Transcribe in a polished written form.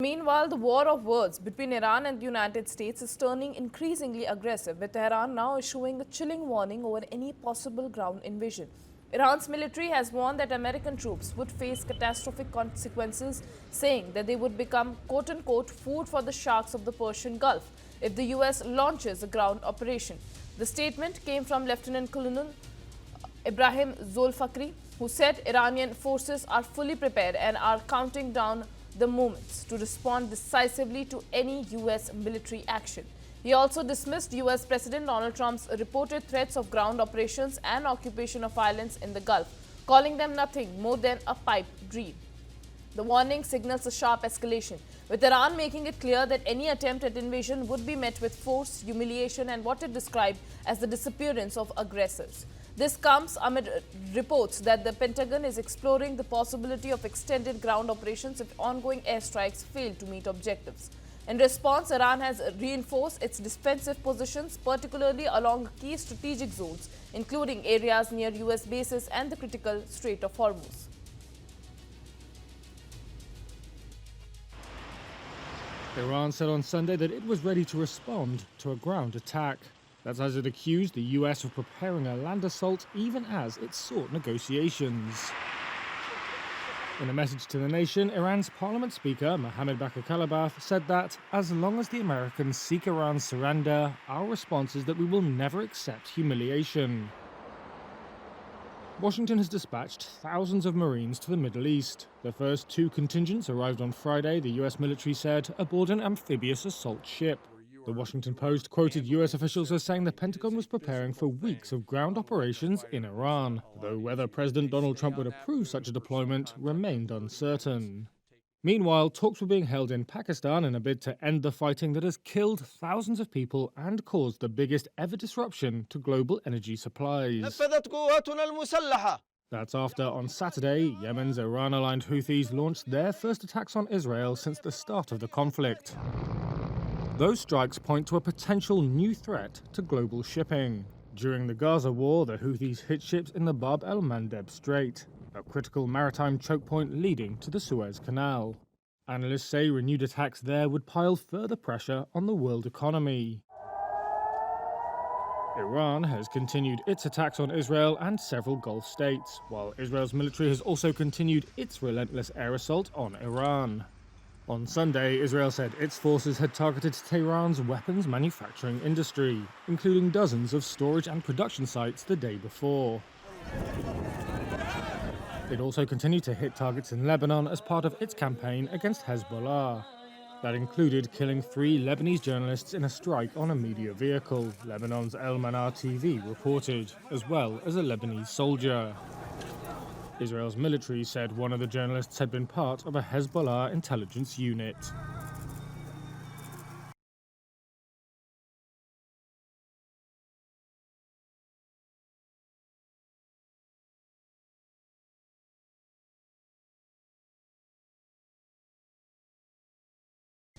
Meanwhile, the war of words between Iran and the United States is turning increasingly aggressive, with Tehran now issuing a chilling warning over any possible ground invasion. Iran's military has warned that American troops would face catastrophic consequences, saying that they would become quote-unquote food for the sharks of the Persian Gulf if the US launches a ground operation. The statement came from Lieutenant Colonel Ebrahim Zolfaqari, who said Iranian forces are fully prepared and are counting down the moments to respond decisively to any US military action. He also dismissed US President Donald Trump's reported threats of ground operations and occupation of islands in the Gulf, calling them nothing more than a pipe dream. The warning signals a sharp escalation, with Iran making it clear that any attempt at invasion would be met with force, humiliation, and what it described as the disappearance of aggressors. This comes amid reports that the Pentagon is exploring the possibility of extended ground operations if ongoing airstrikes fail to meet objectives. In response, Iran has reinforced its defensive positions, particularly along key strategic zones, including areas near US bases and the critical Strait of Hormuz. Iran said on Sunday that it was ready to respond to a ground attack. That's as it accused the US of preparing a land assault even as it sought negotiations. In a message to the nation, Iran's parliament speaker, Mohammad Bakr Kalibaf, said that as long as the Americans seek Iran's surrender, our response is that we will never accept humiliation. Washington has dispatched thousands of Marines to the Middle East. The first two contingents arrived on Friday, the US military said, aboard an amphibious assault ship. The Washington Post quoted US officials as saying the Pentagon was preparing for weeks of ground operations in Iran, though whether President Donald Trump would approve such a deployment remained uncertain. Meanwhile, talks were being held in Pakistan in a bid to end the fighting that has killed thousands of people and caused the biggest ever disruption to global energy supplies. That's after, on Saturday, Yemen's Iran-aligned Houthis launched their first attacks on Israel since the start of the conflict. Those strikes point to a potential new threat to global shipping. During the Gaza war, the Houthis hit ships in the Bab el-Mandeb Strait, a critical maritime choke point leading to the Suez Canal. Analysts say renewed attacks there would pile further pressure on the world economy. Iran has continued its attacks on Israel and several Gulf states, while Israel's military has also continued its relentless air assault on Iran. On Sunday, Israel said its forces had targeted Tehran's weapons manufacturing industry, including dozens of storage and production sites the day before. It also continued to hit targets in Lebanon as part of its campaign against Hezbollah. That included killing 3 Lebanese journalists in a strike on a media vehicle, Lebanon's El Manar TV reported, as well as a Lebanese soldier. Israel's military said one of the journalists had been part of a Hezbollah intelligence unit.